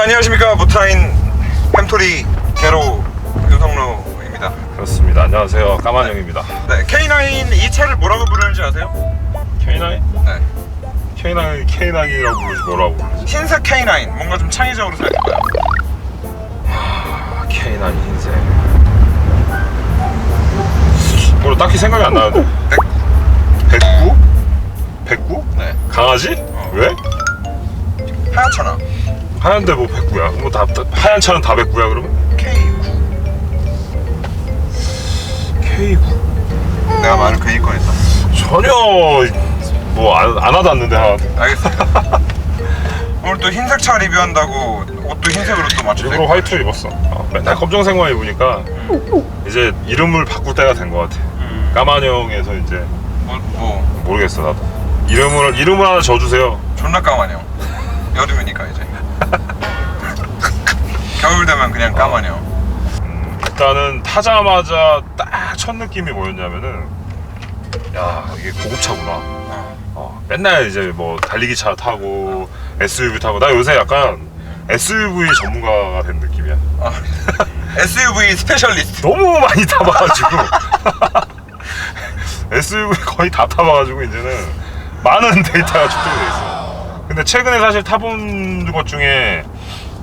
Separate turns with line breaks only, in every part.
안녕하십니까. 모트라인 햄토리 게로 윤성로입니다.
그렇습니다. 안녕하세요. 까만형입니다.
네, K9 이 차를 뭐라고 부르는지 아세요?
K9?
네,
K9이라고 부르지 뭐라고 부르지?
흰색 K9. 뭔가 좀 창의적으로 생각해봐요.
K9 흰색. 뭐 딱히 생각이 안 나는데. 백구? 백구?
네,
강아지? 왜?
하얗잖아.
하얀데 뭐 백구야? 뭐 다 하얀 차는 다 백구야 그러면?
K9.
K9?
내가 말을 괜히 꺼냈다.
전혀 뭐 안 와닿는데 하나도.
알겠습니다. 오늘 또 흰색 차 리뷰한다고 옷도 흰색으로 또 맞췄어요.
일부러 화이트 입었어. 맨날 검정색만 입으니까 이제 이름을 바꿀 때가 된 것 같아. 까만형에서 이제
뭐
모르겠어 나도. 이름을 하나 줘주세요.
존나 까마네요. 여름이니까 이제 겨울 되면 그냥 까마네요.
일단은 타자마자 딱 첫 느낌이 뭐였냐면은, 야 이게 고급차구나. 맨날 이제 뭐 달리기 차 타고 SUV 타고, 나 요새 약간 SUV 전문가가 된 느낌이야.
SUV 스페셜리스트.
너무 많이 타봐가지고 SUV 거의 다 타봐가지고 이제는 많은 데이터가 축적이 돼 있어. 근데 최근에 사실 타본 것 중에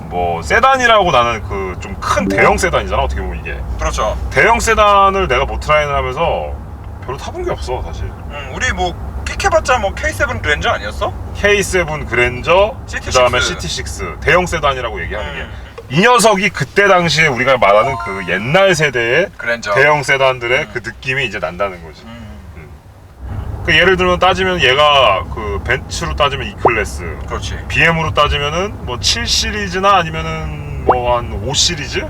뭐 세단이라고, 나는 그 좀 큰 대형 세단이잖아 어떻게 보면 이게.
그렇죠.
대형 세단을 내가 모트라인을 하면서 별로 타본 게 없어 사실.
우리 뭐 끽해봤자 뭐 K7 그랜저 아니었어?
K7 그랜저,
CT6.
그 다음에 CT6 대형 세단이라고 얘기하는 게, 이 녀석이 그때 당시에 우리가 말하는 그 옛날 세대의
그랜저.
대형 세단들의 그 느낌이 이제 난다는 거지. 그 예를 들면 따지면 얘가 그 벤츠로 따지면 E클래스,
그렇지.
BM으로 따지면은 뭐 7 시리즈나 아니면은 뭐 한 5 시리즈?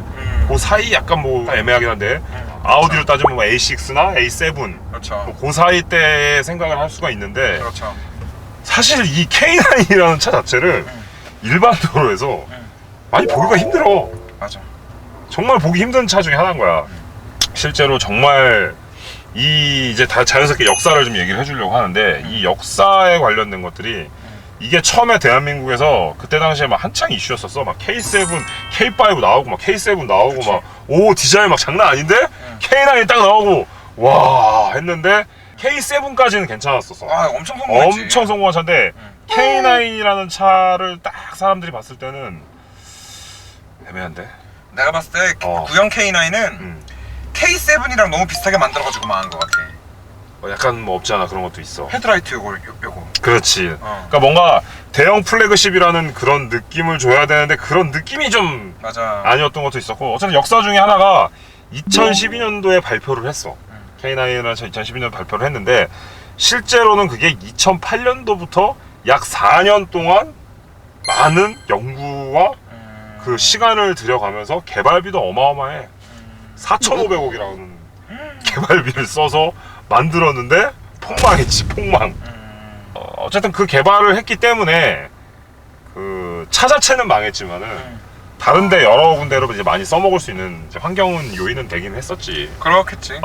그 사이 약간 뭐 애매하긴 한데, 아우디로 따지면 뭐 A6나 A7,
그렇죠.
그 사이 때 생각을 할 수가 있는데,
그렇죠.
사실 이 K9이라는 차 자체를 일반 도로에서 많이 보기가 힘들어.
맞아.
정말 보기 힘든 차 중에 하나인 거야. 실제로 정말 이 이제 다 자연스럽게 역사를 좀 얘기를 해주려고 하는데, 이 역사에 관련된 것들이, 이게 처음에 대한민국에서 그때 당시에 막 한창 이슈였었어. 막 K7, K5 나오고 막 K7 나오고, 그치. 막 오 디자인 막 장난 아닌데 K9이 딱 나오고 와 했는데, K7까지는 괜찮았었어.
엄청 성공했지.
엄청 성공한 차인데 K9이라는 차를 딱 사람들이 봤을 때는 애매한데.
내가 봤을 때 구형 K9은 K7이랑 너무 비슷하게 만들어가지고 망한 것 같아.
약간 뭐 없지 않아 그런 것도 있어.
헤드라이트 요거.
그렇지. 그러니까 뭔가 대형 플래그십이라는 그런 느낌을 줘야 되는데, 그런 느낌이 좀
맞아.
아니었던 것도 있었고, 어쨌든 역사 중에 하나가 2012년도에 발표를 했어. K9이라는 차 2012년도에 발표를 했는데, 실제로는 그게 2008년도부터 약 4년 동안 많은 연구와 그 시간을 들여가면서 개발비도 어마어마해. 4,500억이라는 개발비를 써서 만들었는데 폭망했지, 폭망. 어쨌든 그 개발을 했기 때문에 그 차 자체는 망했지만은 다른데 여러 군데로 이제 많이 써먹을 수 있는 이제 환경은 요인은 되긴 했었지.
그렇겠지.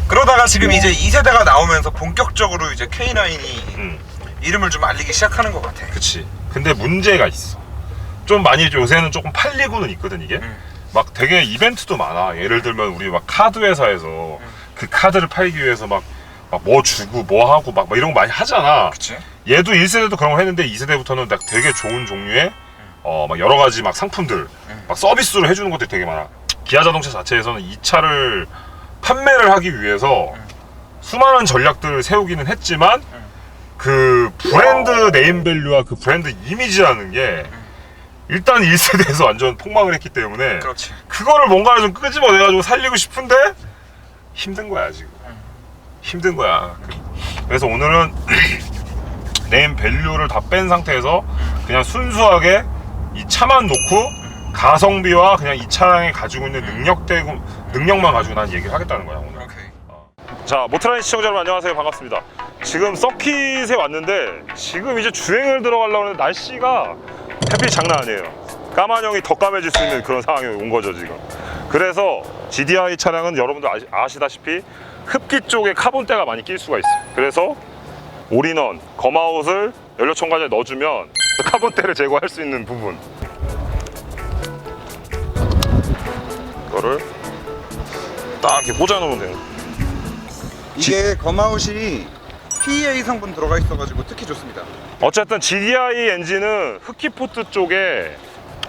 그러다가 지금 이제 2세대가 나오면서 본격적으로 이제 K9이 이름을 좀 알리기 시작하는 것 같아.
그치. 근데 문제가 있어. 좀 많이 요새는 조금 팔리고는 있거든 이게. 막 되게 이벤트도 많아. 예를 들면 우리 막 카드 회사에서 그 카드를 팔기 위해서 막 뭐 주고 뭐 하고 막 이런 거 많이 하잖아.
그치?
얘도 1세대도 그런 거 했는데 2세대부터는 딱 되게 좋은 종류의 막 여러 가지 막 상품들 막 서비스로 해주는 것들이 되게 많아. 기아 자동차 자체에서는 이 차를 판매를 하기 위해서 수많은 전략들을 세우기는 했지만, 그 브랜드 네임밸류와 그 브랜드 이미지라는 게 일단 1세대에서 완전 폭망을 했기 때문에,
그렇지.
그거를 뭔가를 좀 끄집어내가지고 살리고 싶은데 힘든 거야 지금. 힘든 거야. 그래서 오늘은 네임 밸류를 다 뺀 상태에서 그냥 순수하게 이 차만 놓고 가성비와 그냥 이 차량이 가지고 있는 능력만 가지고 난 얘기를 하겠다는 거야 오늘. 자, 모트라인 시청자 여러분 안녕하세요. 반갑습니다. 지금 서킷에 왔는데, 지금 이제 주행을 들어가려고 하는데 날씨가 햇빛 장난 아니에요. 까만형이 더 까매질 수 있는 그런 상황이 온 거죠 지금. 그래서 GDI 차량은 여러분들 아시다시피 흡기 쪽에 카본대가 많이 낄 수가 있어. 그래서 올인원, 검아웃을 연료 첨가제에 넣어주면 카본대를 제거할 수 있는 부분, 이거를 딱 이렇게 꽂아 놓으면 돼요.
이게 검아웃이 PEA 성분 들어가 있어가지고 특히 좋습니다.
어쨌든 GDI 엔진은 흡기 포트 쪽에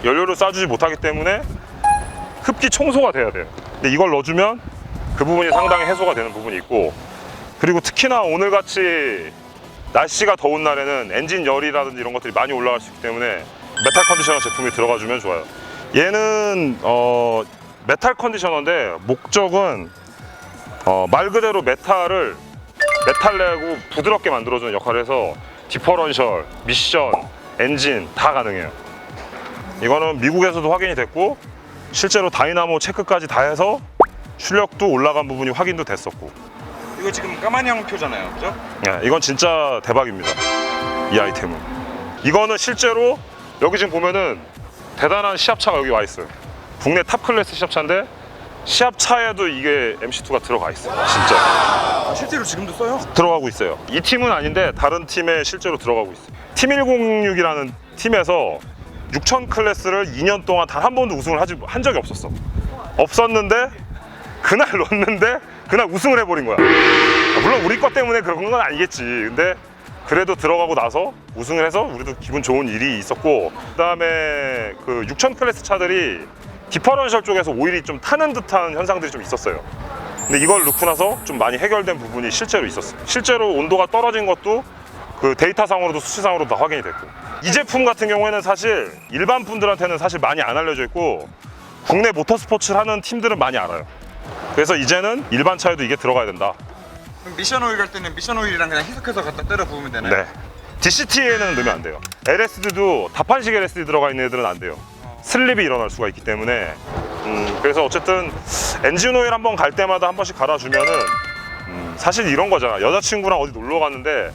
연료를 쏴주지 못하기 때문에 흡기 청소가 돼야 돼요. 근데 이걸 넣어주면 그 부분이 상당히 해소가 되는 부분이 있고, 그리고 특히나 오늘같이 날씨가 더운 날에는 엔진 열이라든지 이런 것들이 많이 올라갈 수 있기 때문에 메탈 컨디셔너 제품이 들어가주면 좋아요. 얘는 메탈 컨디셔너인데 목적은 말 그대로 메탈을 메탈 내고 부드럽게 만들어주는 역할을 해서 디퍼런셜, 미션, 엔진 다 가능해요. 이거는 미국에서도 확인이 됐고 실제로 다이나모 체크까지 다 해서 출력도 올라간 부분이 확인도 됐었고.
이거 지금 까만 양표잖아요, 그죠?
네, 이건 진짜 대박입니다. 이 아이템은. 이거는 실제로 여기 지금 보면은 대단한 시합차가 여기 와 있어요. 국내 탑 클래스 시합차인데 시합차에도 이게 MC2가 들어가 있어요. 진짜
아, 실제로 지금도 써요?
들어가고 있어요. 이 팀은 아닌데 다른 팀에 실제로 들어가고 있어요. 팀 106이라는 팀에서 6000 클래스를 2년 동안 단 한 번도 우승을 한 적이 없었어. 없었는데 그날 넣었는데 그날 우승을 해버린 거야. 물론 우리 것 때문에 그런 건 아니겠지. 근데 그래도 들어가고 나서 우승을 해서 우리도 기분 좋은 일이 있었고, 그 다음에 그 6000 클래스 차들이 디퍼런셜 쪽에서 오일이 좀 타는 듯한 현상들이 좀 있었어요. 근데 이걸 넣고 나서 좀 많이 해결된 부분이 실제로 있었어요. 실제로 온도가 떨어진 것도 그 데이터상으로도 수치상으로도 다 확인이 됐고, 이 제품 같은 경우에는 사실 일반 분들한테는 사실 많이 안 알려져 있고 국내 모터스포츠를 하는 팀들은 많이 알아요. 그래서 이제는 일반 차에도 이게 들어가야 된다.
그럼 미션 오일 갈 때는 미션 오일이랑 그냥 희석해서 갖다 때려 부으면 되나요?
네. DCT에는 넣으면 안 돼요. LSD도 다판식 LSD 들어가 있는 애들은 안 돼요. 슬립이 일어날 수가 있기 때문에. 그래서 어쨌든 엔진 오일 한번 갈 때마다 한 번씩 갈아주면은 사실 이런 거잖아. 여자친구랑 어디 놀러 갔는데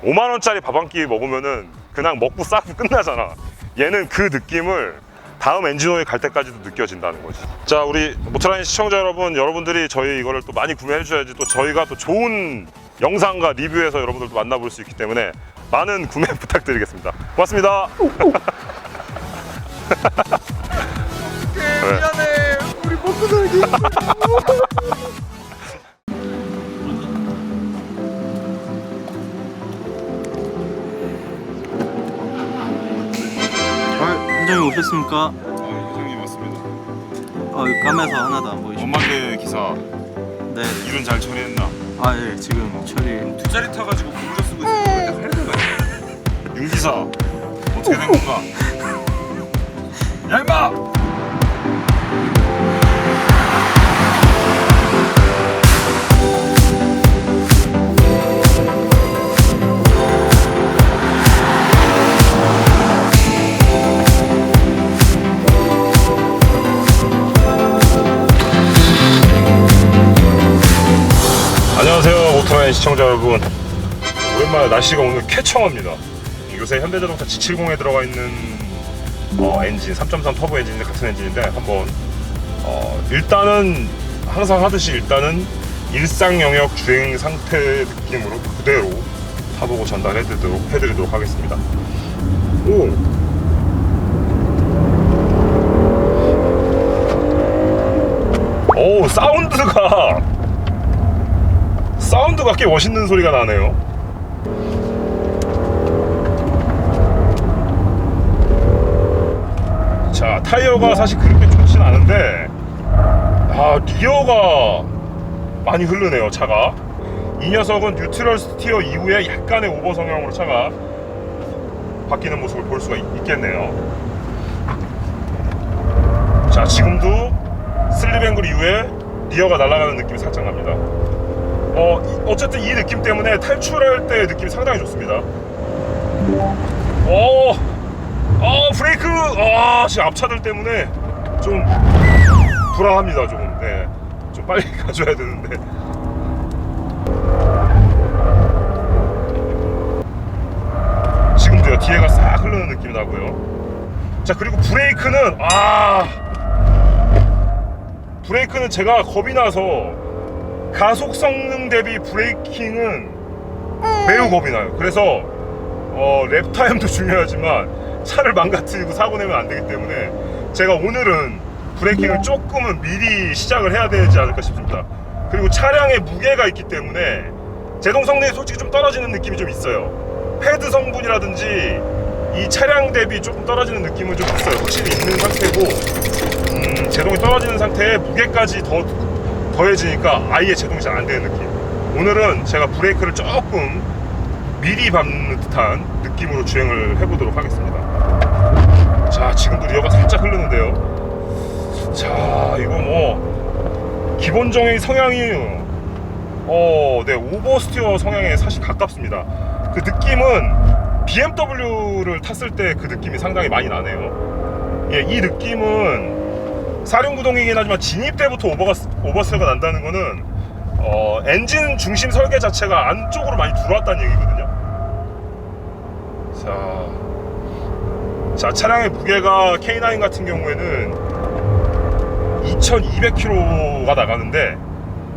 5만 원짜리 밥 한 끼 먹으면은 그냥 먹고 싸고 끝나잖아. 얘는 그 느낌을 다음 엔진 오일 갈 때까지도 느껴진다는 거지. 자, 우리 모터라인 시청자 여러분들이 저희 이거를 또 많이 구매해 주셔야지 또 저희가 또 좋은 영상과 리뷰에서 여러분들도 만나볼 수 있기 때문에 많은 구매 부탁드리겠습니다. 고맙습니다.
미안해, 우리 먹고 살기.
현장에 오셨습니까?
회장님 맞습니다.
까매서 하나도 안 보이시죠?
엄마계 기사
네.
일은 잘 처리했나?
예, 지금 처리.
두 자리 타가지고 고무줄 쓰고 있어. 근데
윤 기사 어떻게 된 건가? 야 임마! 안녕하세요, 오토라인 시청자 여러분. 오랜만에 날씨가 오늘 쾌청합니다. 요새 현대자동차 G70에 들어가 있는 엔진 3.3 터보 엔진인데 같은 엔진인데 한번 일단은 항상 하듯이 일단은 일상 영역 주행 상태 느낌으로 그대로 타보고 전달해드리도록 하겠습니다. 오, 사운드가 꽤 멋있는 소리가 나네요. 자, 타이어가 사실 그렇게 좋진 않은데 리어가 많이 흐르네요, 차가. 이 녀석은 뉴트럴 스티어 이후에 약간의 오버 성향으로 차가 바뀌는 모습을 볼 수가 있겠네요. 자, 지금도 슬립 앵글 이후에 리어가 날아가는 느낌이 살짝 납니다. 어쨌든 이 느낌 때문에 탈출할 때 느낌이 상당히 좋습니다. 브레이크! 지금 앞차들 때문에 좀 불안합니다, 조금. 네. 좀 빨리 가줘야 되는데. 지금도요, 뒤에가 싹 흐르는 느낌이 나고요. 자, 그리고 브레이크는 제가 겁이 나서 가속 성능 대비 브레이킹은 매우 겁이 나요. 그래서 랩타임도 중요하지만 차를 망가뜨리고 사고 내면 안 되기 때문에 제가 오늘은 브레이킹을 조금은 미리 시작을 해야 되지 않을까 싶습니다. 그리고 차량의 무게가 있기 때문에 제동 성능이 솔직히 좀 떨어지는 느낌이 좀 있어요. 패드 성분이라든지 이 차량 대비 조금 떨어지는 느낌은 좀 있어요. 확실히 있는 상태고 제동이 떨어지는 상태에 무게까지 더해지니까 아예 제동이 잘 안 되는 느낌. 오늘은 제가 브레이크를 조금 미리 밟는 듯한 느낌으로 주행을 해보도록 하겠습니다. 자, 지금도 리어가 살짝 흐르는데요. 자, 이거 뭐 기본적인 성향이 네, 오버스티어 성향에 사실 가깝습니다. 그 느낌은 BMW를 탔을 때 그 느낌이 상당히 많이 나네요. 예, 이 느낌은 사륜구동이긴 하지만 진입 때부터 오버스티어가 난다는 거는 엔진 중심 설계 자체가 안쪽으로 많이 들어왔다는 얘기거든요. 자, 차량의 무게가 K9 같은 경우에는 2200kg가 나가는데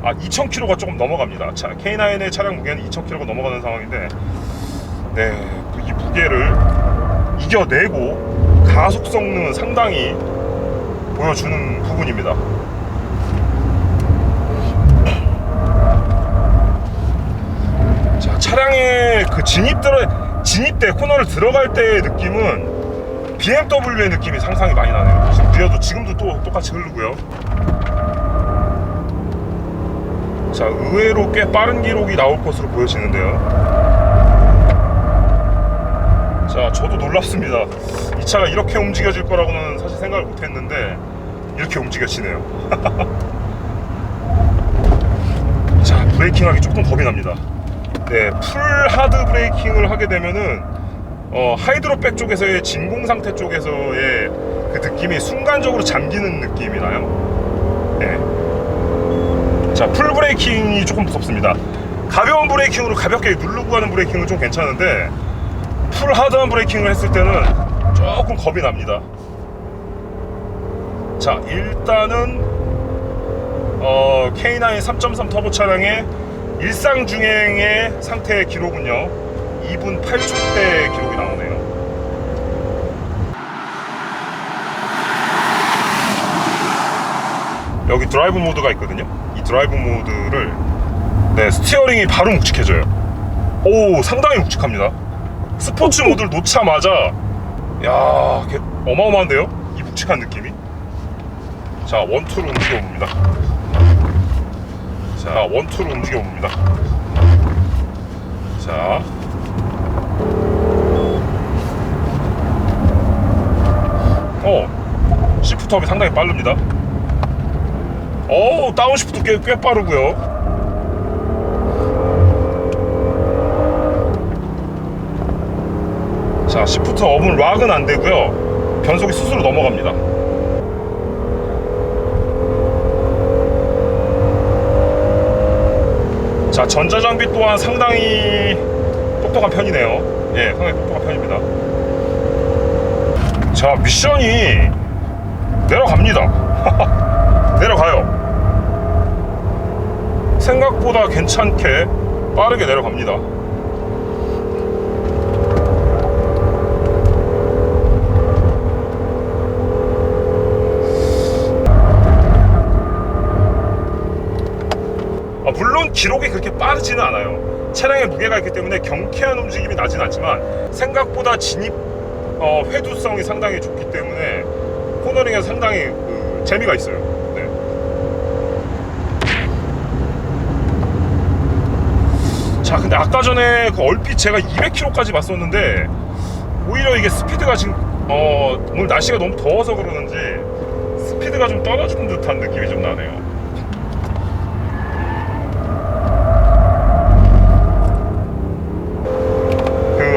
2000kg가 조금 넘어갑니다. K9의 차량 무게는 2000kg가 넘어가는 상황인데, 네, 이 무게를 이겨내고 가속 성능은 상당히 보여주는 부분입니다. 자, 차량의 그 진입 때 코너를 들어갈 때의 느낌은 BMW의 느낌이 상당히 많이 나네요. 지금 리어도 지금도 또 똑같이 흐르고요. 자, 의외로 꽤 빠른 기록이 나올 것으로 보여지는데요. 자, 저도 놀랍습니다. 이 차가 이렇게 움직여질 거라고는 사실 생각을 못했는데 이렇게 움직여지네요. 자, 브레이킹하기 조금 겁이 납니다. 네, 풀 하드 브레이킹을 하게 되면은 하이드로백 쪽에서의 진공 상태 쪽에서의 그 느낌이 순간적으로 잠기는 느낌이 나요. 네. 자, 풀 브레이킹이 조금 무섭습니다. 가벼운 브레이킹으로 가볍게 누르고 가는 브레이킹은 좀 괜찮은데 풀 하드한 브레이킹을 했을 때는 조금 겁이 납니다. 자, 일단은 K9 3.3 터보 차량의 일상 주행의 상태의 기록은요 2분 8초대 기록이 나오네요. 여기 드라이브 모드가 있거든요. 이 드라이브 모드를 스티어링이 바로 묵직해져요. 오, 상당히 묵직합니다. 스포츠 모드를 놓자마자 야, 어마어마한데요? 이 묵직한 느낌이. 자, 원투로 움직여봅니다. 자, 원투로 움직여봅니다. 자, 시프트업이 상당히 빠릅니다. 다운 시프트 꽤 빠르고요. 자, 시프트 업은 락은 안 되고요. 변속이 스스로 넘어갑니다. 자, 전자장비 또한 상당히 똑똑한 편이네요. 예, 상당히 똑똑한 편입니다. 자, 미션이 내려갑니다. 내려가요. 생각보다 괜찮게 빠르게 내려갑니다. 물론 기록이 그렇게 빠르지는 않아요. 차량의 무게가 있기 때문에 경쾌한 움직임이 나진 않지만 생각보다 진입 회두성이 상당히 좋기 때문에 코너링에서 상당히 재미가 있어요. 네. 자, 근데 아까 전에 얼핏 제가 200km까지 봤었는데 오히려 이게 스피드가 지금 오늘 날씨가 너무 더워서 그러는지 스피드가 좀 떨어지는 듯한 느낌이 좀 나네요.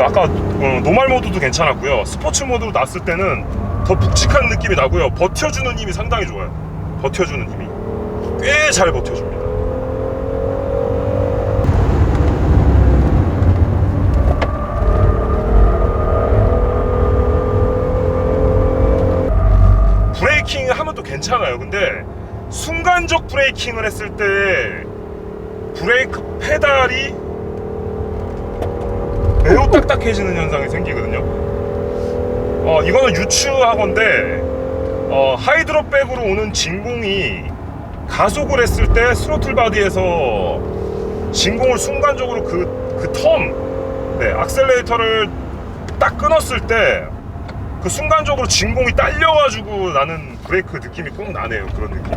아까 노멀 모드도 괜찮았고요. 스포츠 모드로 놨을 때는 더 묵직한 느낌이 나고요. 버텨주는 힘이 상당히 좋아요. 버텨주는 힘이 꽤 잘 버텨줍니다. 브레이킹 하면 또 괜찮아요. 근데 순간적 브레이킹을 했을 때 브레이크 페달이 매우 딱딱해지는 현상이 생기거든요. 이거는 유추하건데 하이드로백으로 오는 진공이 가속을 했을 때 스로틀 바디에서 진공을 순간적으로 네, 악셀레이터를 딱 끊었을 때 그 순간적으로 진공이 딸려가지고 나는 브레이크 느낌이 꼭 나네요. 그런 느낌이.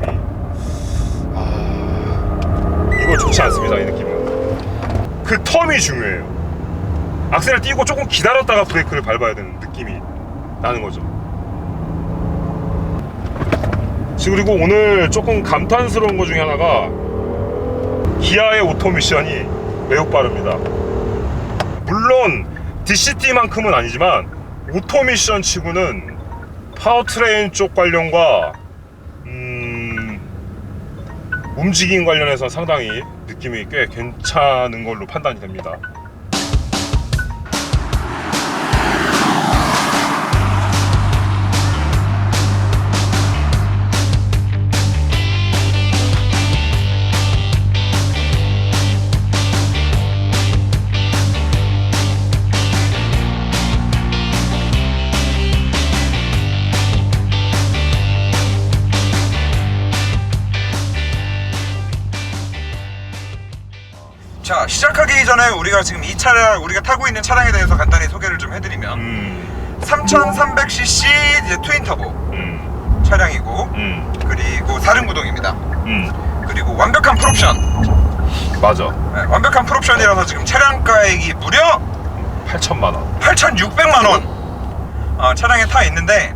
이거 좋지 않습니다. 이 느낌은. 그 텀이 중요해요. 악셀을 띄고 조금 기다렸다가 브레이크를 밟아야 되는 느낌이 나는 거죠. 그리고 오늘 조금 감탄스러운 것 중에 하나가 기아의 오토미션이 매우 빠릅니다. 물론 DCT만큼은 아니지만 오토미션 치고는 파워트레인 쪽 관련과 움직임 관련해서 상당히 느낌이 꽤 괜찮은 걸로 판단이 됩니다.
자, 시작하기 전에 우리가 지금 이 차량, 우리가 타고 있는 차량에 대해서 간단히 소개를 좀 해드리면 3300cc 이제 트윈 터보 차량이고 그리고 4륜구동입니다. 그리고 완벽한 풀옵션.
맞아.
네, 완벽한 풀옵션이라서 지금 차량가액이 무려
8천만원
8,600만원 차량에 타 있는데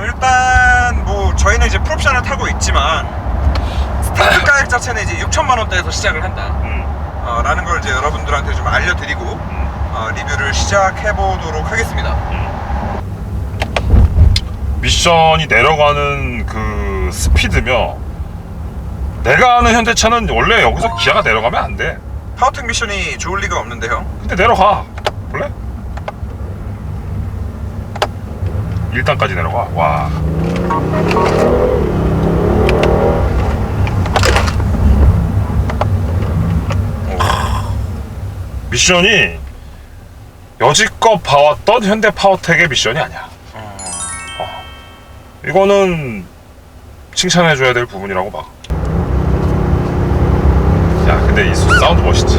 일단 뭐 저희는 이제 풀옵션을 타고 있지만 스타트 가액 자체는 이제 6천만원대에서 시작을 한다 라는 걸 이제 여러분들한테 좀 알려드리고 리뷰를 시작해 보도록 하겠습니다.
미션이 내려가는 그 스피드며 내가 아는 현대차는 원래 여기서 기아가 내려가면 안 돼.
파워텍 미션이 좋을 리가 없는데요.
근데 내려가. 볼래? 1단까지 내려가. 와. 미션이 여지껏 봐왔던 현대 파워텍의 미션이 아니야. 이거는 칭찬해줘야 될 부분이라고 봐. 야, 근데 이 사운드 멋있지?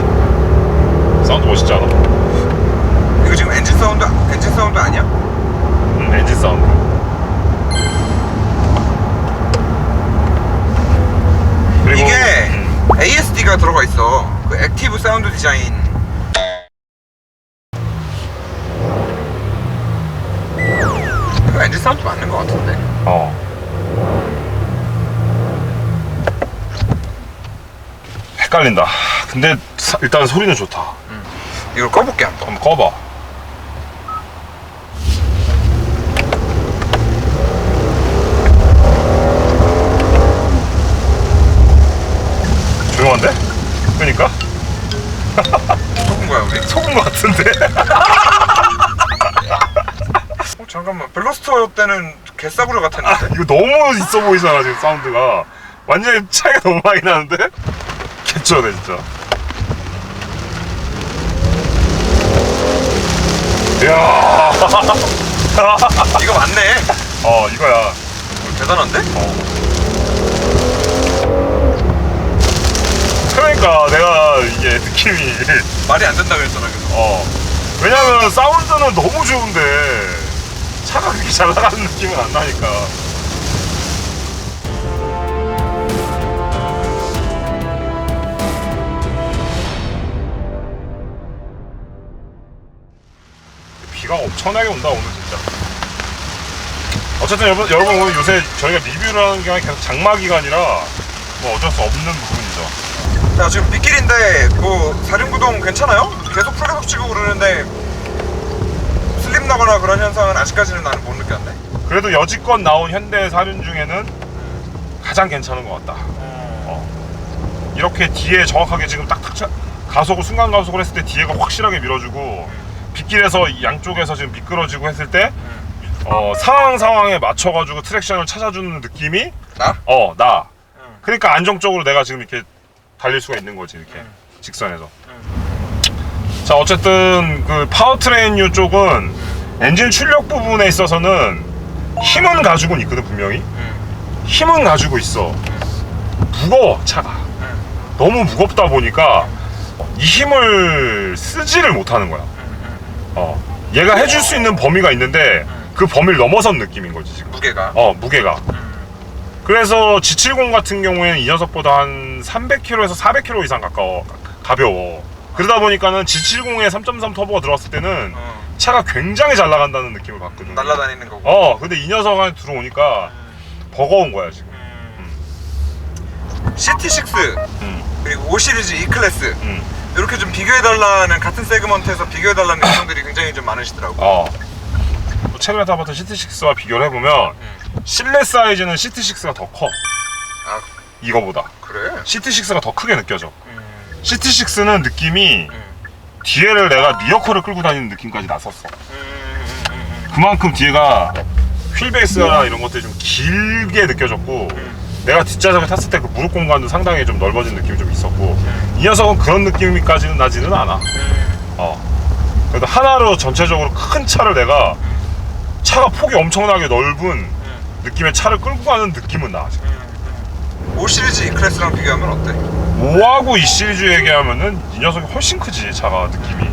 사운드 멋있지 않아?
이거 지금 엔진 사운드 아니야?
엔진 사운드. 그리고
이게 ASD가 들어가 있어. 그 액티브 사운드 디자인. 이거 엔진 사운드 맞는 것 같은데.
헷갈린다. 근데 일단 소리는 좋다.
이걸 꺼볼게 한번.
한번 꺼봐. 조용한데? 그러니까?
속은 거야 우리.
속은 것 같은데?
잠깐만, 벨로스터 때는 개싸구려 같았는데.
이거 너무 있어 보이잖아 지금 사운드가. 완전히 차이가 너무 많이 나는데? 개쩌네 진짜. 이야.
이거 맞네.
이거야.
대단한데?
그러니까 내가 이게 느낌이
말이 안 된다 그랬잖아. 그래서.
왜냐면 사운드는 너무 좋은데 차가 그렇게 잘 나가는 느낌은 안 나니까. 비가 엄청나게 온다 오늘 진짜. 어쨌든 여러분 오늘 요새 저희가 리뷰를 하는 게 계속 장마 기간이라 뭐 어쩔 수 없는 부분이죠.
자, 지금 빗길인데 뭐 4륜구동 괜찮아요? 계속 풀가속 치고 그러는데 슬립 나거나 그런 현상은 아직까지는 나는 못 느꼈네.
그래도 여지껏 나온 현대 4륜 중에는 가장 괜찮은 것 같다. 이렇게 뒤에 정확하게 지금 딱딱 가속을 순간 가속을 했을 때 뒤에가 확실하게 밀어주고 빗길에서 양쪽에서 지금 미끄러지고 했을 때 상황에 맞춰가지고 트랙션을 찾아주는 느낌이
나?
나. 그러니까 안정적으로 내가 지금 이렇게 달릴 수가 있는 거지 이렇게 직선에서. 자, 어쨌든 그 파워트레인유 쪽은 엔진 출력 부분에 있어서는 힘은 가지고는 있거든 분명히. 힘은 가지고 있어. 무거워 차가. 너무 무겁다 보니까 이 힘을 쓰지를 못하는 거야. 얘가 해줄 수 있는 범위가 있는데 그 범위를 넘어선 느낌인 거지 지금.
무게가.
무게가. 그래서 G70 같은 경우에는 이 녀석보다 한 300km에서 400km 이상 가벼워. 그러다 보니까는 G70에 3.3 터보가 들어왔을 때는 차가 굉장히 잘 나간다는 느낌을 받거든.
날아다니는 거고.
근데 이 녀석이 들어오니까 버거운 거야 지금.
CT6 그리고 5 시리즈 E 클래스 이렇게 좀 비교해달라는, 같은 세그먼트에서 비교해달라는 요청들이 굉장히 좀 많으시더라고.
최근에 타봤던 CT6와 비교를 해보면 실내 사이즈는 CT6가 더 커.
아
이거보다.
그래?
CT6가 더 크게 느껴져. CT6는 느낌이 뒤에를 내가 리어커를 끌고 다니는 느낌까지 났었어. 그만큼 뒤에가 휠베이스나 이런 것들이 좀 길게 느껴졌고, 내가 뒷좌석에 탔을 때 그 무릎 공간도 상당히 좀 넓어진 느낌이 좀 있었고, 이 녀석은 그런 느낌까지는 나지는 않아. 그래도 하나로 전체적으로 큰 차를 내가 차가 폭이 엄청나게 넓은 느낌의 차를 끌고 가는 느낌은 나.
5 시리즈 E 클래스랑 비교하면 어때?
5하고 2 시리즈 얘기하면은 이 녀석이 훨씬 크지 차가 느낌이.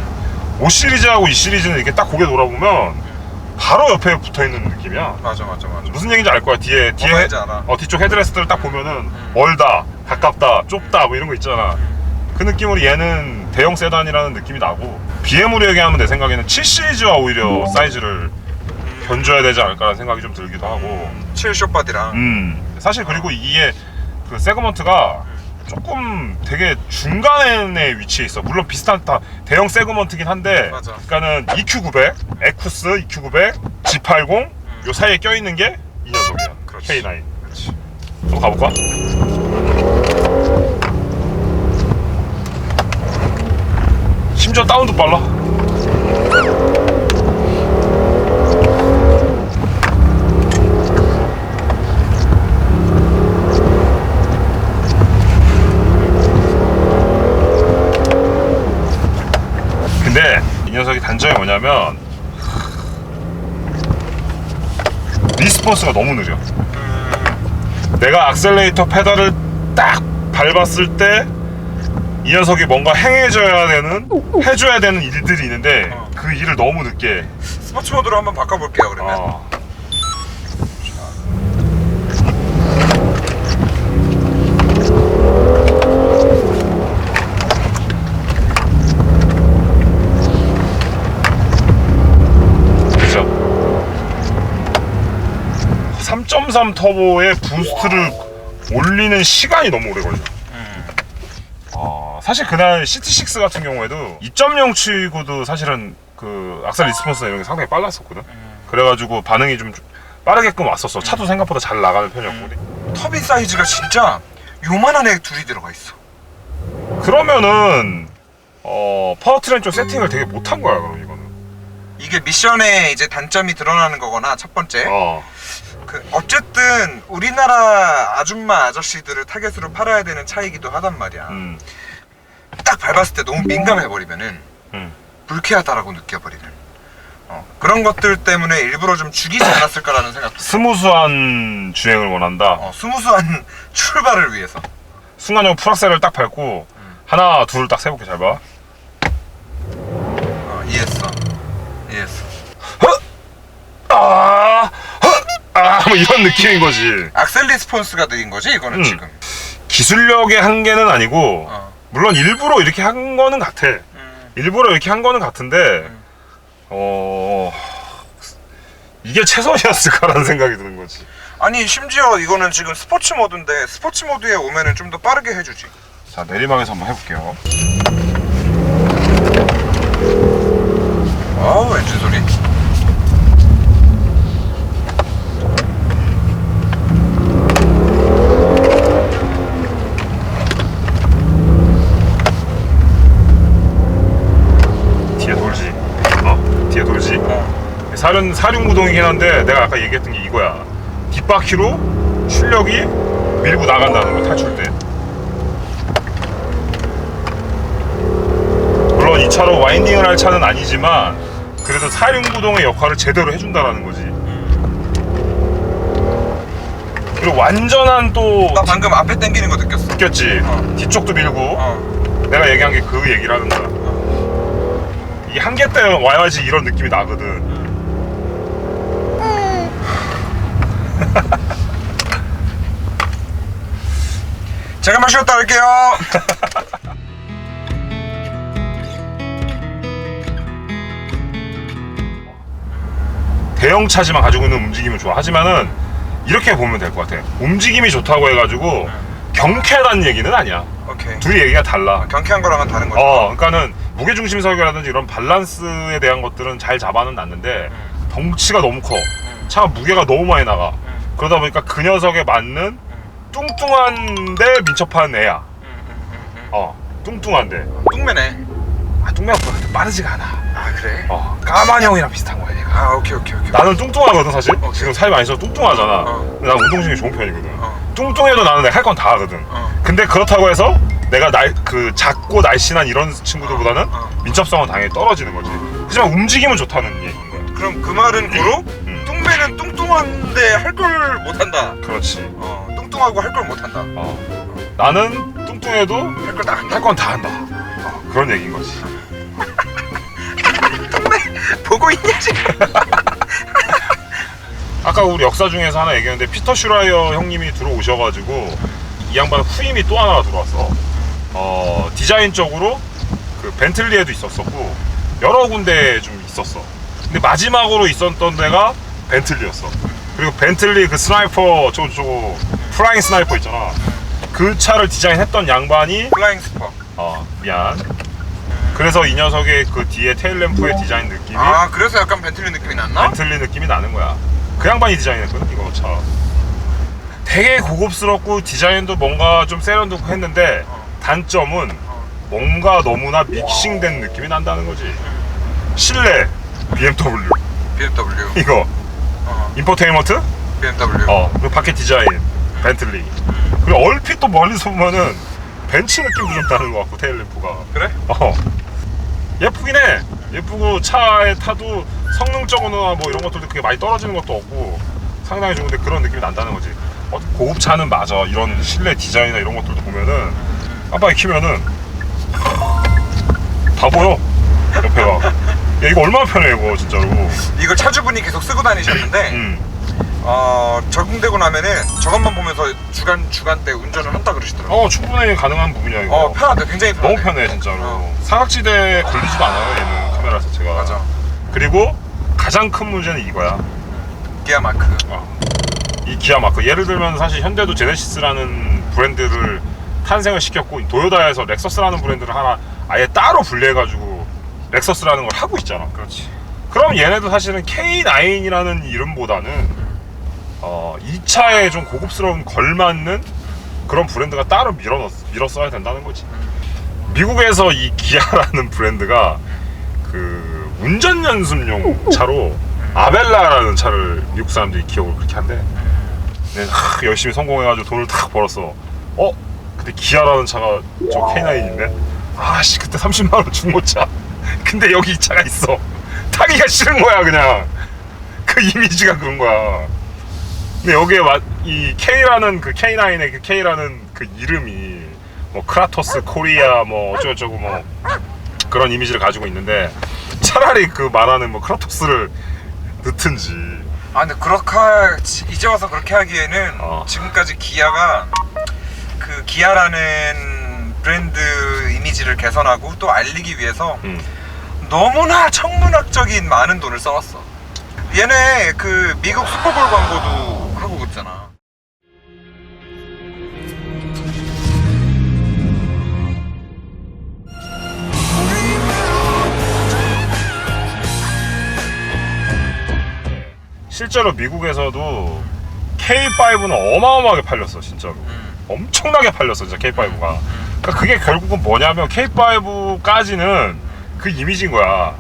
5 시리즈하고 2 시리즈는 이렇게 딱 고개 돌아보면 바로 옆에 붙어있는 느낌이야.
맞아.
무슨 얘기인지 알 거야. 뒤에
알지, 알아.
뒤쪽 헤드레스트를 딱 보면은 멀다, 가깝다, 좁다 뭐 이런 거 있잖아. 그 느낌으로 얘는 대형 세단이라는 느낌이 나고, BM으로 얘기하면 내 생각에는 7 시리즈와 오히려 사이즈를 견줘야 되지 않을까라는 생각이 좀 들기도 하고.
7 숏바디랑.
사실 그리고 이게 그 세그먼트가 조금 되게 중간에 위치해 있어. 물론 비슷한 다 대형 세그먼트긴 한데,
맞아.
그러니까는 EQ900, 에쿠스 EQ900, G80 요 사이에 껴있는 게 이 녀석이야.
그렇지.
K9.
그렇지.
한번 가볼까? 심지어 다운도 빨라. 근데 이 녀석이 단점이 뭐냐면 리스폰스가 너무 느려. 내가 악셀레이터 페달을 딱 밟았을 때 이 녀석이 뭔가 해줘야 되는 일들이 있는데 그 일을 너무 늦게 해.
스포츠 모드로 한번 바꿔볼게요 그러면.
그죠? 3.3 터보의 부스트를 올리는 시간이 너무 오래 걸려. 사실 그날 CT6 같은 경우에도 2.0 치고도 사실은 그 악셀 리스폰스나 이런 게 상당히 빨랐었거든. 그래가지고 반응이 좀 빠르게끔 왔었어. 차도 생각보다 잘 나가는 편이었고.
터빈 사이즈가 진짜 요만한 애 둘이 들어가 있어.
그러면은 파워트레인 쪽 세팅을 되게 못한 거야. 그럼 이거는
이게 미션의 이제 단점이 드러나는 거거나, 첫 번째 어쨌든 우리나라 아줌마 아저씨들을 타겟으로 팔아야 되는 차이기도 하단 말이야. 딱 밟았을 때 너무 민감해버리면은 불쾌하다라고 느껴버리는 그런 것들 때문에 일부러 좀 죽이지 않았을까라는 생각도.
스무스한 주행을 원한다.
스무스한 출발을 위해서.
순간적으로 풀악셀을 딱 밟고 하나 둘 딱 세볼게. 잘 봐.
이해했어.
뭐 이런 느낌인 거지.
악셀 리스폰스가 느린 거지 이거는. 지금
기술력의 한계는 아니고 물론 일부러 이렇게 한 거는 같아. 일부러 이렇게 한 거는 같은데 이게 최선이었을까라는 생각이 드는 거지.
아니 심지어 이거는 지금 스포츠 모드인데, 스포츠 모드에 오면은 좀 더 빠르게 해주지.
자, 내리막에서 한번 해볼게요.
엔진 소리.
뒤에 돌지. 사륜구동이긴 한데 내가 아까 얘기했던 게 이거야. 뒷바퀴로 출력이 밀고 나간다는 거, 탈출 때. 물론 이 차로 와인딩을 할 차는 아니지만 그래도 사륜구동의 역할을 제대로 해준다라는 거지. 그리고 완전한 또
나 방금 앞에 당기는 거 느꼈어.
느꼈지. 뒤쪽도 밀고. 내가 얘기한 게 그 얘기를 하는 거야. 이 한계 때 와야지 이런 느낌이 나거든.
잠깐만 쉬었다 갈게요.
대형 차지만 가지고 있는 움직임은 좋아. 하지만은 이렇게 보면 될 것 같아. 움직임이 좋다고 해가지고 경쾌하다는 얘기는 아니야.
오케이.
둘이 얘기가 달라.
경쾌한 거랑은 다른 거죠.
그러니까는 무게중심 설계라든지 이런 밸런스에 대한 것들은 잘 잡아는 놨는데 덩치가 너무 커. 차가 무게가 너무 많이 나가. 그러다 보니까 그 녀석에 맞는 뚱뚱한데 민첩한 애야. 뚱뚱한데.
뚱매네.
뚱매가 그렇게 빠르지가 않아.
아 그래?
까만 형이랑 비슷한 거야 얘가.
아 오케이.
나는 뚱뚱하거든 사실.
오케이.
지금 살이 많이 쪄서 뚱뚱하잖아. 근데 난 운동신경이 좋은 편이거든. 뚱뚱해도 나는 내가 할 건 다 하거든. 근데 그렇다고 해서 내가 그 작고 날씬한 이런 친구들보다는 민첩성은 당연히 떨어지는 거지. 하지만 움직임은 좋다는 얘기인 거야.
그럼 그 말은 고로 뚱매는 뚱뚱한데 할 걸 못한다.
그렇지.
뚱뚱하고 할 걸 못한다.
나는 뚱뚱해도
할 걸 다 한다.
할 건 다 한다. 그런 얘기인 거지.
뚱매 보고 있냐 지금?
아까 우리 역사 중에서 하나 얘기했는데 피터 슈라이어 형님이 들어오셔가지고 이 양반 후임이 또 하나가 들어왔어. 디자인적으로 그 벤틀리에도 있었었고 여러 군데에 좀 있었어. 근데 마지막으로 있었던 데가 벤틀리였어. 그리고 벤틀리 그 스나이퍼 저거 프라잉 스나이퍼 있잖아. 그 차를 디자인했던 양반이
플라잉 스퍼.
미안. 그래서 이 녀석의 그 뒤에 테일램프의 디자인 느낌이
그래서 약간 벤틀리 느낌이 났나?
벤틀리 느낌이 나는 거야. 그 양반이 디자인했거든 이거 차. 되게 고급스럽고 디자인도 뭔가 좀 세련되고 했는데 단점은 뭔가 너무나 믹싱된 느낌이 난다는 거지. 실내 BMW
BMW.
이거 인포테인먼트
BMW.
그리고 밖에 디자인 벤틀리. 그리고 얼핏 또 멀리서 보면은 벤츠 느낌도 좀 나는 것 같고 테일램프가.
그래?
예쁘긴 해. 예쁘고 차에 타도 성능적으로나 뭐 이런 것들도 그게 많이 떨어지는 것도 없고 상당히 좋은데 그런 느낌이 난다는 거지. 고급 차는 맞아. 이런 실내 디자인이나 이런 것들도 보면은 깜빡이 키면은 다 보여 옆에가. 야 이거 얼마나 편해 이거 진짜로.
이거 차주분이 계속 쓰고 다니셨는데 적응되고 나면은 저것만 보면서 주간 때 운전을 한다 그러시더라고요.
충분히 가능한 부분이야 이거.
편하대. 굉장히 편하대.
너무 편해 진짜로. 사각지대에 걸리지도 않아요 얘는 카메라 자체가.
맞아.
그리고 가장 큰 문제는 이거야.
기아 마크.
이 기아 마크. 예를 들면 사실 현대도 제네시스라는 브랜드를 탄생을 시켰고 도요타에서 렉서스라는 브랜드를 하나 아예 따로 분리해가지고 렉서스라는 걸 하고 있잖아.
그렇지.
그럼 얘네도 사실은 K9이라는 이름보다는 이 차에 좀 고급스러운 걸맞는 그런 브랜드가 따로 밀었어야 된다는 거지. 미국에서 이 기아라는 브랜드가 그 운전 연습용 차로 아벨라라는 차를 미국 사람들이 기억을 그렇게 한대. 열심히 성공해가지고 돈을 탁 벌었어. 근데 기아라는 차가 저 K9인데 그때 30만원 중고차. 근데 여기 이 차가 있어. 타기가 싫은 거야 그냥. 그 이미지가 그런 거야. 근데 여기에 이 K라는 그 K9의 그 K라는 그 이름이 뭐 크라토스 코리아 뭐 어쩌고저쩌고 뭐 그런 이미지를 가지고 있는데 차라리 그 말하는 뭐 크라토스를 넣든지.
근데 그렇게 이제 와서 그렇게 하기에는 지금까지 기아가 그 기아라는 브랜드 이미지를 개선하고 또 알리기 위해서 너무나 천문학적인 많은 돈을 써왔어. 얘네 그 미국 슈퍼볼 광고도 하고 그랬잖아.
실제로 미국에서도 K5는 어마어마하게 팔렸어 진짜로. 엄청나게 팔렸어 진짜 K5가. 그러니까 그게 결국은 뭐냐면 K5까지는 그 이미지인 거야.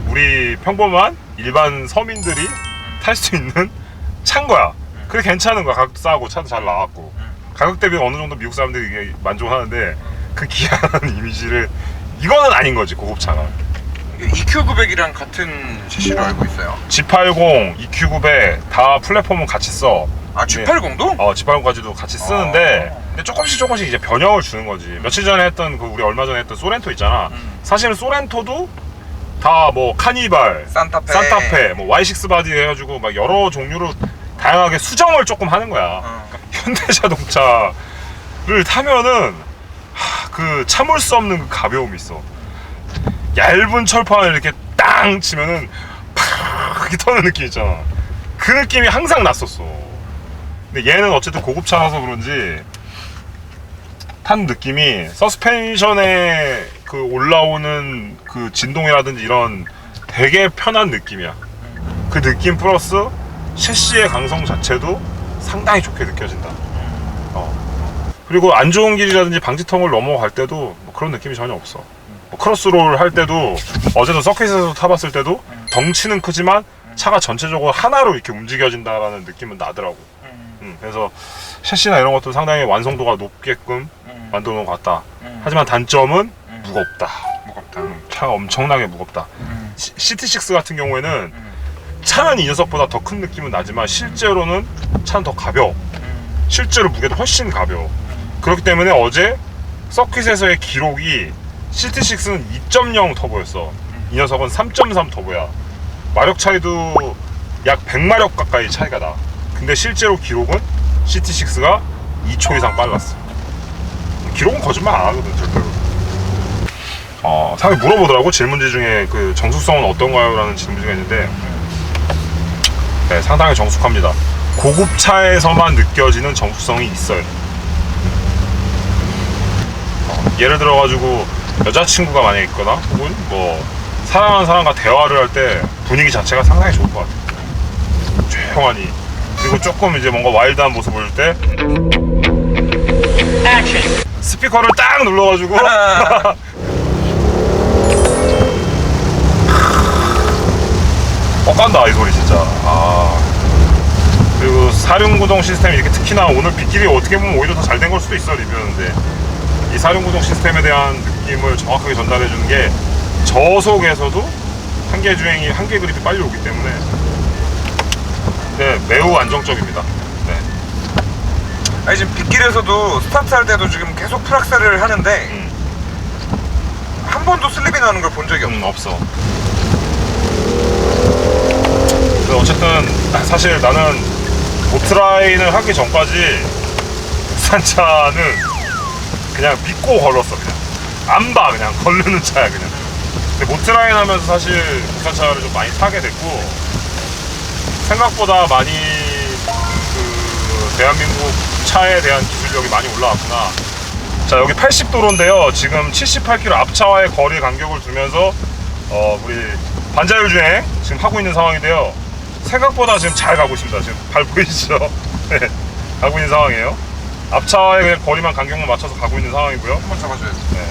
우리 평범한 일반 서민들이 탈 수 있는 차인 거야. 그래 괜찮은 거야. 가격도 싸고 차도 잘 나왔고 가격 대비 어느 정도 미국 사람들이 이게 만족하는데 그 기아라는 이미지를 이거는 아닌 거지 고급차가.
EQ900이랑 같은 CC로 알고 있어요.
G80, EQ900 다 플랫폼은 같이 써.
아 G80도?
G80까지도 같이 쓰는데 근데 조금씩 이제 변형을 주는 거지. 며칠 전에 했던 그 우리 얼마 전에 했던 소렌토 있잖아. 사실은 소렌토도 다 뭐 카니발, 산타페, 뭐 Y6 바디 해가지고 막 여러 종류로 다양하게 수정을 조금 하는 거야. 현대자동차를 타면은 그 참을 수 없는 그 가벼움이 있어. 얇은 철판을 이렇게 땅 치면은 팍 이렇게 터는 느낌 있잖아. 그 느낌이 항상 났었어. 근데 얘는 어쨌든 고급차라서 그런지 탄 느낌이 서스펜션에 그 올라오는 그 진동이라든지 이런 되게 편한 느낌이야. 그 느낌 플러스 셰시의 강성 자체도 상당히 좋게 느껴진다. 그리고 안 좋은 길이라든지 방지턱을 넘어갈 때도 뭐 그런 느낌이 전혀 없어. 뭐 크로스롤 할 때도 어제도 서킷에서 타봤을 때도 덩치는 크지만 차가 전체적으로 하나로 이렇게 움직여진다라는 느낌은 나더라고. 그래서 셰시나 이런 것도 상당히 완성도가 높게끔 만들어 놓은 것 같다. 하지만 단점은 무겁다. 차가 엄청나게 무겁다. CT6 같은 경우에는 차는 이 녀석보다 더 큰 느낌은 나지만 실제로는 차는 더 가벼워. 실제로 무게도 훨씬 가벼워. 그렇기 때문에 어제 서킷에서의 기록이 CT6는 2.0 터보였어. 이 녀석은 3.3 터보야. 마력 차이도 약 100마력 가까이 차이가 나. 근데 실제로 기록은 CT6가 2초 이상 빨랐어. 기록은 거짓말 안 하거든, 절대로. 사람이 물어보더라고. 질문지 중에 그 정숙성은 어떤가요? 라는 질문지가 있는데 네, 상당히 정숙합니다. 고급차에서만 느껴지는 정숙성이 있어요. 예를 들어가지고 여자친구가 만약에 있거나 혹은 뭐 사랑하는 사람과 대화를 할 때 분위기 자체가 상당히 좋을 것 같아요. 조용하니. 그리고 조금 이제 뭔가 와일드한 모습 보일 때 스피커를 딱 눌러가지고 깐다 이 소리 진짜. 그리고 사륜구동 시스템이 이렇게 특히나 오늘 빗길이 어떻게 보면 오히려 더 잘 된 걸 수도 있어. 리뷰였는데 이 사륜구동 시스템에 대한 느낌을 정확하게 전달해 주는 게 저속에서도 한계 주행이 한계 그립이 빨리 오기 때문에 네, 매우 안정적입니다. 네.
아니 지금 빗길에서도 스타트할 때도 지금 계속 풀악셀을 하는데 한 번도 슬립이 나는 걸 본 적이
없어. 어쨌든 사실 나는 오트라인을 하기 전까지 국산차는 그냥 믿고 걸었어. 그냥 안 봐. 그냥 걸르는 차야 그냥. 근데 모트라인 하면서 사실 국산차를 좀 많이 타게 됐고 생각보다 많이 그 대한민국 차에 대한 기술력이 많이 올라왔구나. 자, 여기 80도로인데요 지금 78km 앞차와의 거리 간격을 두면서 우리 반자율 주행 지금 하고 있는 상황인데요. 생각보다 지금 잘 가고 있습니다. 지금 발 보이시죠? 네, 가고 있는 상황이에요. 앞차와의 그냥 거리만 간격만 맞춰서 가고 있는 상황이고요.
한번 잡아줘요.
네.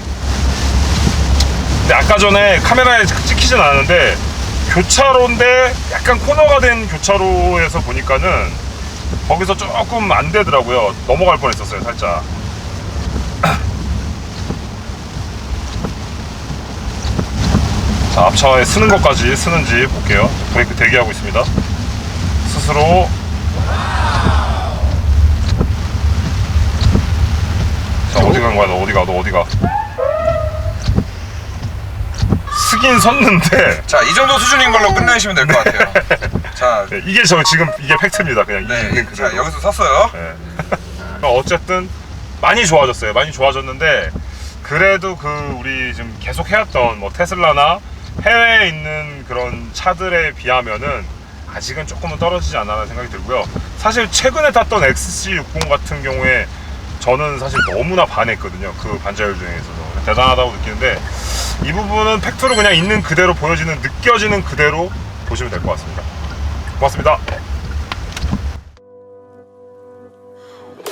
근데 아까 전에 카메라에 찍히진 않았는데 교차로인데 약간 코너가 된 교차로에서 보니까는 거기서 조금 안 되더라고요. 넘어갈 뻔했었어요, 살짝. 자, 앞차에 쓰는 것까지 쓰는지 볼게요. 브레이크 대기하고 있습니다. 스스로. 자, 어디 간 거야? 너 어디가? 쓰긴 섰는데.
자, 이 정도 수준인 걸로 끝내시면 될 것 같아요. 자,
네, 이게 지금 이게 팩트입니다. 그냥
네,
있는 그대로.
자, 여기서 섰어요.
네. 어쨌든 많이 좋아졌어요. 많이 좋아졌는데 그래도 그 우리 지금 계속 해왔던 뭐 테슬라나 해외에 있는 그런 차들에 비하면은 아직은 조금은 떨어지지 않나 생각이 들고요. 사실 최근에 탔던 XC60 같은 경우에 저는 사실 너무나 반했거든요. 그 반자율 주행에서도 대단하다고 느끼는데 이 부분은 팩트로 그냥 있는 그대로 보여지는 느껴지는 그대로 보시면 될 것 같습니다. 고맙습니다.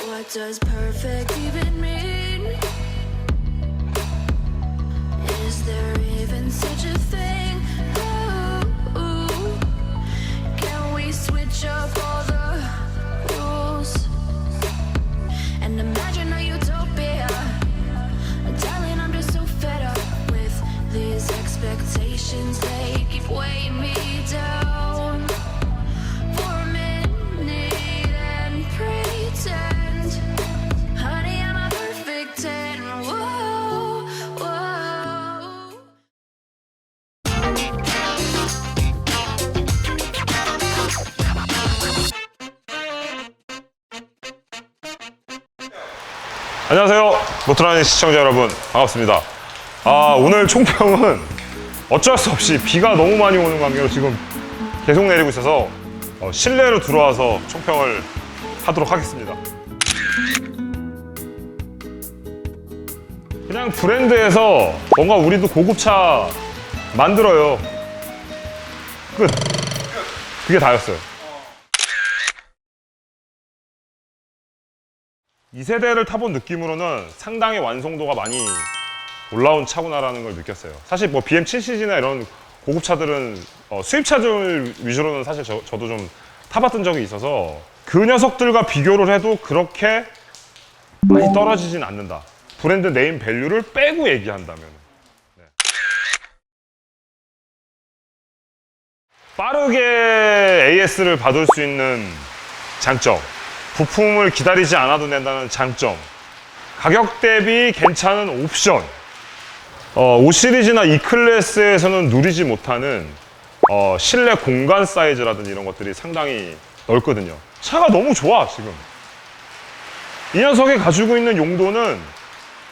What does perfect even mean? Is there even such a thing? Ooh, can we switch up all the rules and imagine a utopia? Darling, I'm just so fed up with these expectations. Expectations, they keep weighing me down. For a minute and pretend, honey, I'm a perfect 10. Whoa, whoa.
안녕하세요, 모토라니 시청자 여러분, 반갑습니다. 오늘 총평은 어쩔 수 없이 비가 너무 많이 오는 관계로 지금 계속 내리고 있어서 실내로 들어와서 총평을 하도록 하겠습니다. 그냥 브랜드에서 뭔가 우리도 고급차 만들어요. 끝. 그게 다였어요. 2세대를 타본 느낌으로는 상당히 완성도가 많이 올라온 차구나라는 걸 느꼈어요. 사실 뭐 BM7시리즈나 이런 고급차들은 수입차들 위주로는 사실 저도 좀 타봤던 적이 있어서 그 녀석들과 비교를 해도 그렇게 많이 떨어지진 않는다. 브랜드 네임 밸류를 빼고 얘기한다면. 네. 빠르게 AS를 받을 수 있는 장점, 부품을 기다리지 않아도 된다는 장점, 가격 대비 괜찮은 옵션, 5시리즈나 E클래스에서는 누리지 못하는 실내 공간 사이즈라든지 이런 것들이 상당히 넓거든요. 차가 너무 좋아. 지금 이 녀석이 가지고 있는 용도는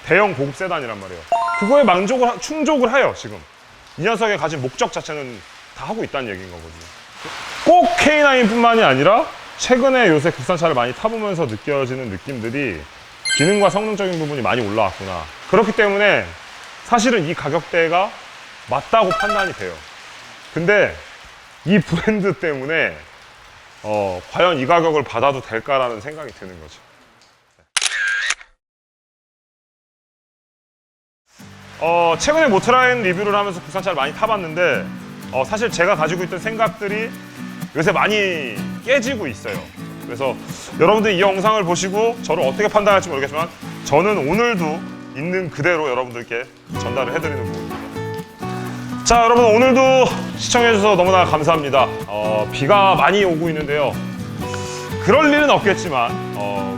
대형 고급 세단이란 말이에요. 그거에 충족을 해요. 지금 이 녀석의 가진 목적 자체는 다 하고 있다는 얘기인 거거든요. 꼭 K9뿐만이 아니라 최근에 요새 국산차를 많이 타보면서 느껴지는 느낌들이 기능과 성능적인 부분이 많이 올라왔구나. 그렇기 때문에 사실은 이 가격대가 맞다고 판단이 돼요. 근데 이 브랜드 때문에 과연 이 가격을 받아도 될까라는 생각이 드는 거죠. 최근에 모터라인 리뷰를 하면서 국산차를 많이 타봤는데 사실 제가 가지고 있던 생각들이 요새 많이 깨지고 있어요. 그래서 여러분들 이 영상을 보시고 저를 어떻게 판단할지 모르겠지만 저는 오늘도 있는 그대로 여러분들께 전달을 해드리는 부분입니다. 자, 여러분 오늘도 시청해주셔서 너무나 감사합니다. 비가 많이 오고 있는데요. 그럴 일은 없겠지만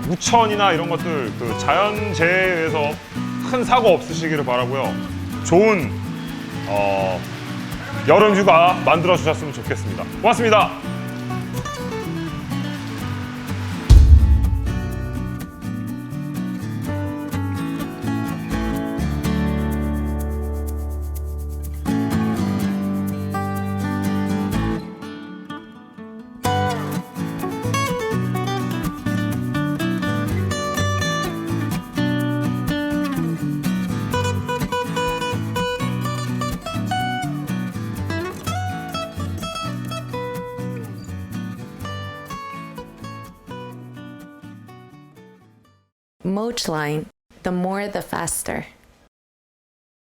우천이나 이런 것들 그 자연재해에 의해서 큰 사고 없으시기를 바라고요. 좋은 여름 휴가 만들어 주셨으면 좋겠습니다. 고맙습니다.
Mochline, the more the faster.